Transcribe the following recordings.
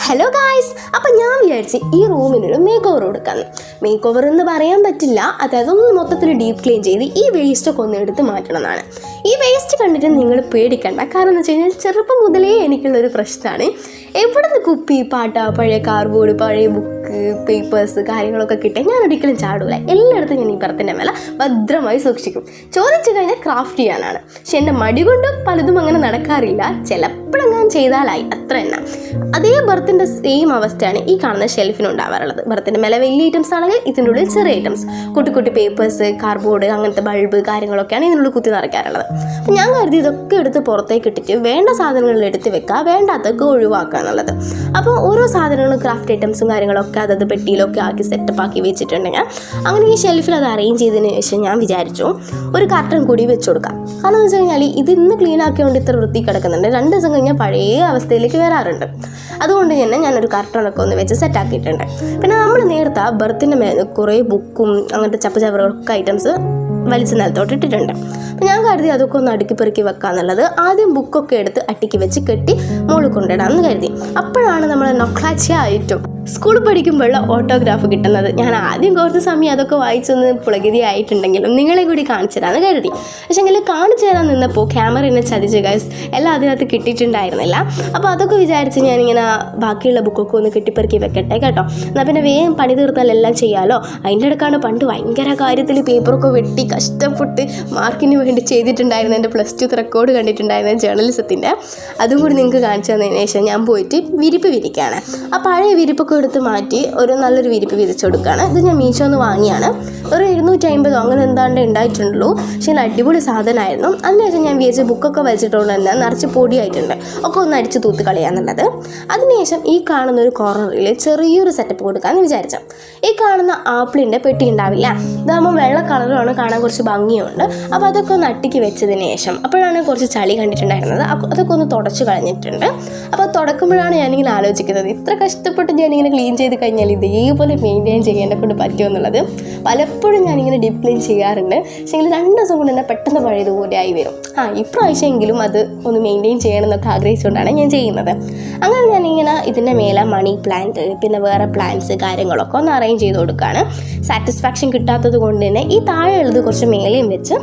Hello guys, അപ്പം ഞാൻ വിചാരിച്ച് ഈ റൂമിനൊരു മേക്ക് ഓവർ കൊടുക്കാമെന്ന്. മേക്ക് ഓവർ എന്ന് പറയാൻ പറ്റില്ല, അതായത് ഒന്ന് മൊത്തത്തിൽ ഡീപ്പ് ക്ലീൻ ചെയ്ത് ഈ വേസ്റ്റൊക്കെ ഒന്ന് എടുത്ത് മാറ്റണം എന്നാണ്. ഈ വേസ്റ്റ് കണ്ടിട്ട് നിങ്ങൾ പേടിക്കണ്ട. കാരണം എന്ന് വെച്ച് കഴിഞ്ഞാൽ ചെറുപ്പം മുതലേ എനിക്കുള്ളൊരു പ്രശ്നമാണ്. എവിടെ നിന്ന് കുപ്പി, പാട്ട, പഴയ കാർഡ്ബോർഡ്, പഴയ ബുക്ക്, പേപ്പേഴ്സ് കാര്യങ്ങളൊക്കെ കിട്ടിയാൽ ഞാൻ ഒരിക്കലും ചാടൂല. എല്ലായിടത്തും ഞാൻ ഈ ബർത്തിൻ്റെ മേലെ ഭദ്രമായി സൂക്ഷിക്കും. ചോദിച്ചു കഴിഞ്ഞാൽ ക്രാഫ്റ്റ് ചെയ്യാനാണ്. പക്ഷെ എൻ്റെ മടി കൊണ്ട് പലതും അങ്ങനെ നടക്കാറില്ല. ചിലപ്പോഴെങ്ങനെ ചെയ്താലായി, അത്ര തന്നെ. അതേ ബർത്തിൻ്റെ സെയിം അവസ്ഥയാണ് ഈ കാണുന്ന ഷെൽഫിനുണ്ടാവാറുള്ളത്. ബർത്തിൻ്റെ മേലെ വലിയ ഐറ്റംസ് ആണെങ്കിൽ ഇതിൻ്റെ ഉള്ളിൽ ചെറിയ ഐറ്റംസ്, കുട്ടി കുട്ടി പേപ്പേഴ്സ്, കാർഡ്ബോർഡ്, അങ്ങനത്തെ ബൾബ് കാര്യങ്ങളൊക്കെയാണ് ഇതിനുള്ളിൽ കുത്തി നിറയ്ക്കാറുള്ളത്. അപ്പം ഞാൻ കരുതി ഇതൊക്കെ എടുത്ത് പുറത്തേക്ക് ഇട്ടിട്ട് വേണ്ട സാധനങ്ങളിൽ എടുത്ത് വെക്കുക, വേണ്ടാത്തൊക്കെ ഒഴിവാക്കുക എന്നുള്ളത്. അപ്പോൾ ഓരോ സാധനങ്ങളും ക്രാഫ്റ്റ് ഐറ്റംസും കാര്യങ്ങളൊക്കെ അതത് പെട്ടിയിലൊക്കെ ആക്കി സെറ്റപ്പ് ആക്കി വെച്ചിട്ടുണ്ടെങ്കിൽ അങ്ങനെ ഈ ഷെൽഫിൽ അത് അറേഞ്ച് ചെയ്തതിന് ശേഷം ഞാൻ വിചാരിച്ചു ഒരു കർട്ടൻ കൂടി വെച്ച് കൊടുക്കാം. കാരണം എന്ന് വെച്ച് കഴിഞ്ഞാൽ ഇത് ഇന്ന് ക്ലീൻ ആക്കിയതുകൊണ്ട് ഇത്ര വൃത്തി കിടക്കുന്നുണ്ട്, 2 ദിവസം കഴിഞ്ഞാൽ പഴയ അവസ്ഥയിലേക്ക് വരാറുണ്ട്. അതുകൊണ്ട് തന്നെ ഞാനൊരു കർട്ടനൊക്കെ ഒന്ന് വെച്ച് സെറ്റാക്കിയിട്ടുണ്ട്. പിന്നെ നമ്മൾ നേരത്തെ ബർത്തിൻ്റെ മേലെ കുറേ ബുക്കും അങ്ങനത്തെ ചപ്പുചവറൊക്കെ ഐറ്റംസ് വലിച്ച് നിലത്തോട്ട് ഇട്ടിട്ടുണ്ട്. അപ്പം ഞാൻ കരുതി അതൊക്കെ ഒന്ന് അടുക്കി പെറുക്കി വെക്കാന്നുള്ളത്. ആദ്യം ബുക്കൊക്കെ എടുത്ത് അട്ടിക്ക് വെച്ച് കെട്ടി മുകളിൽ കൊണ്ടിടാമെന്ന് കരുതി. അപ്പോഴാണ് നമ്മൾ നൊക്ലാച്ചിയ ഐറ്റം സ്കൂളിൽ പഠിക്കുമ്പോഴുള്ള ഓട്ടോഗ്രാഫ് കിട്ടുന്നത്. ഞാൻ ആദ്യം കുറച്ച് സമയം അതൊക്കെ വായിച്ചൊന്ന് പുളകിതി ആയിട്ടുണ്ടെങ്കിലും നിങ്ങളെ കൂടി കാണിച്ചു തരാമെന്ന് കരുതി. പക്ഷേ എങ്കിൽ കാണിച്ചു തരാൻ നിന്നപ്പോൾ ക്യാമറ എന്നെ ചതിച്ച് ഗൈസ്, എല്ലാം അതിനകത്ത് കിട്ടിയിട്ടുണ്ടായിരുന്നില്ല. അപ്പോൾ അതൊക്കെ വിചാരിച്ച് ഞാനിങ്ങനെ ബാക്കിയുള്ള ബുക്കൊക്കെ ഒന്ന് കെട്ടിപ്പെറുക്കി വെക്കട്ടെ കേട്ടോ. എന്നാൽ പിന്നെ വേഗം പണി തീർത്താൽ എല്ലാം ചെയ്യാമല്ലോ. അതിൻ്റെ ഇടയ്ക്കാണ് പണ്ട് ഭയങ്കര കാര്യത്തിൽ പേപ്പറൊക്കെ വെട്ടി കഷ്ടപ്പെട്ട് മാർക്കിന് വേണ്ടി ചെയ്തിട്ടുണ്ടായിരുന്നു എൻ്റെ +2 റെക്കോർഡ് കണ്ടിട്ടുണ്ടായിരുന്ന ജേർണലിസത്തിൻ്റെ. അതും കൂടി നിങ്ങൾക്ക് കാണിച്ചു തന്നതിന് ശേഷം ഞാൻ പോയിട്ട് വിരിപ്പ് വിരിക്കുകയാണ്. ആ പഴയ വിരിപ്പൊക്കെ എടുത്ത് മാറ്റി ഒരു നല്ലൊരു വിരിപ്പ് വിരിച്ചു കൊടുക്കുകയാണ്. ഇത് ഞാൻ മീഷോന്ന് വാങ്ങിയാണ്. ഒരു 750 അങ്ങനെ എന്താണ്ട് ഉണ്ടായിട്ടുള്ളൂ. പക്ഷേ അടിപൊളി സാധനമായിരുന്നു. അതിനുശേഷം ഞാൻ വിചാരിച്ച ബുക്കൊക്കെ വലിച്ചിട്ടുകൊണ്ട് തന്നെ നിറച്ച് പൊടിയായിട്ടുണ്ട്, ഒക്കെ ഒന്ന് അടിച്ച് തൂത്ത് കളയാന്നുള്ളത്. അതിനുശേഷം ഈ കാണുന്ന ഒരു കോർണറിൽ ചെറിയൊരു സെറ്റപ്പ് കൊടുക്കാമെന്ന് വിചാരിച്ചു. ഈ കാണുന്ന ആപ്പിളിൻ്റെ പെട്ടി ഉണ്ടാവില്ല, ഇതാകുമ്പോൾ വെള്ള കളറുമാണ്, കാണാൻ കുറച്ച് ഭംഗിയുണ്ട്. അപ്പോൾ അതൊക്കെ ഒന്ന് അട്ടിക്ക് വെച്ചതിന് ശേഷം അപ്പോഴാണ് കുറച്ച് ചളി കണ്ടിട്ടുണ്ടായിരുന്നത്. അതൊക്കെ ഒന്ന് തുടച്ച് കളഞ്ഞിട്ടുണ്ട്. അപ്പോൾ തുടക്കുമ്പോഴാണ് ഞാനിങ്ങനെ ആലോചിക്കുന്നത്, ഇത്ര കഷ്ടപ്പെട്ട് ഞാനിങ്ങനെ ക്ലീൻ ചെയ്ത് കഴിഞ്ഞാൽ ഇതേപോലെ മെയിൻറ്റെയിൻ ചെയ്യാനെ കൊണ്ട് പറ്റുമെന്നുള്ളത്. പലപ്പോഴും ഞാനിങ്ങനെ ഡീപ്പ് ക്ലീൻ ചെയ്യാറുണ്ട്. പക്ഷേ 2 ദിവസം കൊണ്ട് തന്നെ പെട്ടെന്ന് പഴയതുപോലെ ആയി വരും. ഇപ്രാവശ്യമെങ്കിലും അത് ഒന്ന് മെയിൻറ്റെയിൻ ചെയ്യണം എന്നൊക്കെ ആഗ്രഹിച്ചുകൊണ്ടാണ് ഞാൻ ചെയ്യുന്നത്. അങ്ങനെ ഞാനിങ്ങനെ ഇതിൻ്റെ മേലെ മണി പ്ലാന്റ്, പിന്നെ വേറെ പ്ലാന്റ്സ് കാര്യങ്ങളൊക്കെ ഒന്ന് അറേഞ്ച് ചെയ്ത് കൊടുക്കുകയാണ്. സാറ്റിസ്ഫാക്ഷൻ കിട്ടാത്തത് കൊണ്ട് തന്നെ ഈ താഴെ ഉള്ളത് കുറച്ച് മേലെയും വെച്ച്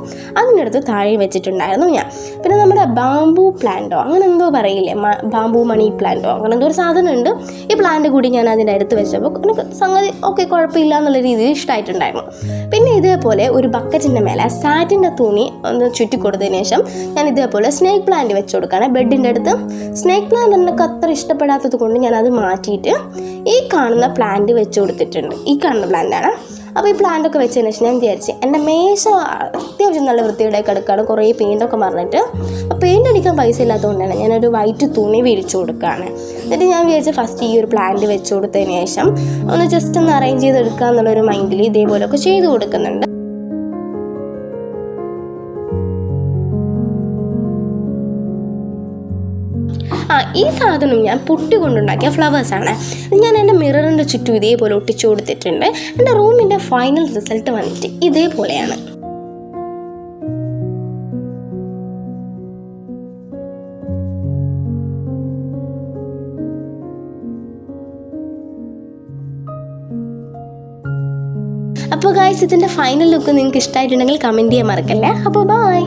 അതിനടുത്ത് താഴെയും വെച്ചിട്ടുണ്ടായിരുന്നു ഞാൻ. പിന്നെ നമ്മുടെ ബാംബൂ പ്ലാന്റോ അങ്ങനെ എന്തോ പറയില്ലേ, ബാംബൂ മണി പ്ലാന്റോ അങ്ങനെ എന്തോ ഒരു സാധനമുണ്ട്. ഈ പ്ലാന്റ് കൂടി ഞാൻ അതിൻ്റെ അടുത്ത് വെച്ചപ്പോൾ എനിക്ക് സംഗതി ഓക്കെ കുഴപ്പമില്ല എന്നുള്ള രീതിയിൽ ഇഷ്ടമായിട്ടുണ്ടായിരുന്നു. പിന്നെ ഇതേപോലെ ഒരു ബക്കറ്റിൻ്റെ മേലെ സാറ്റിൻ്റെ തുണി ഒന്ന് ചുറ്റി കൊടുത്തതിന് ശേഷം ഞാൻ ഇതേപോലെ സ്നേക്ക് പ്ലാന്റ് വെച്ച് കൊടുക്കുകയാണ് ബെഡിൻ്റെ അടുത്ത്. സ്നേക്ക് പ്ലാന്റ് എനിക്ക് അത്ര ഇഷ്ടപ്പെടാത്തത് കൊണ്ട് ഞാനത് മാറ്റിയിട്ട് ഈ കാണുന്ന പ്ലാന്റ് വെച്ച് കൊടുത്തിട്ടുണ്ട്. ഈ കാണുന്ന പ്ലാന്റാണ്. അപ്പോൾ ഈ പ്ലാന്റൊക്കെ വെച്ചതിന് ശേഷം ഞാൻ വിചാരിച്ച് എൻ്റെ മേശ അത്യാവശ്യം നല്ല വൃത്തിയുടെയൊക്കെ എടുക്കുകയാണ്. കുറേ പെയിൻ്റൊക്കെ മറന്നിട്ട് പെയിൻ്റ് അടിക്കാൻ പൈസ ഇല്ലാത്തതുകൊണ്ടാണ് ഞാനൊരു വൈറ്റ് തുണി വിരിച്ചു കൊടുക്കുകയാണ്. എന്നിട്ട് ഞാൻ വിചാരിച്ച് ഫസ്റ്റ് ഈ ഒരു പ്ലാന്റ് വെച്ച് കൊടുത്തതിന് ശേഷം ഒന്ന് ജസ്റ്റ് ഒന്ന് അറേഞ്ച് ചെയ്തെടുക്കുക എന്നുള്ളൊരു മൈൻഡിൽ ഇതേപോലെയൊക്കെ ചെയ്ത് കൊടുക്കുന്നുണ്ട്. ഈ സാധനം ഞാൻ പൊട്ടി കൊണ്ടുണ്ടാക്കിയ ഫ്ലവേഴ്സാണ്. ഞാൻ എൻ്റെ മിററിൻ്റെ ചുറ്റും ഇതേപോലെ ഒട്ടിച്ചു കൊടുത്തിട്ടുണ്ട്. എൻ്റെ റൂമിൻ്റെ ഫൈനൽ റിസൾട്ട് വന്നിട്ട് ഇതേപോലെയാണ്. അപ്പോൾ ഗായ്സ്, ഇതിൻ്റെ ഫൈനൽ ലുക്ക് നിങ്ങൾക്ക് ഇഷ്ടമായിട്ടുണ്ടെങ്കിൽ കമൻറ്റ് ചെയ്യാൻ മറക്കല്ലേ. അപ്പോൾ ബൈ.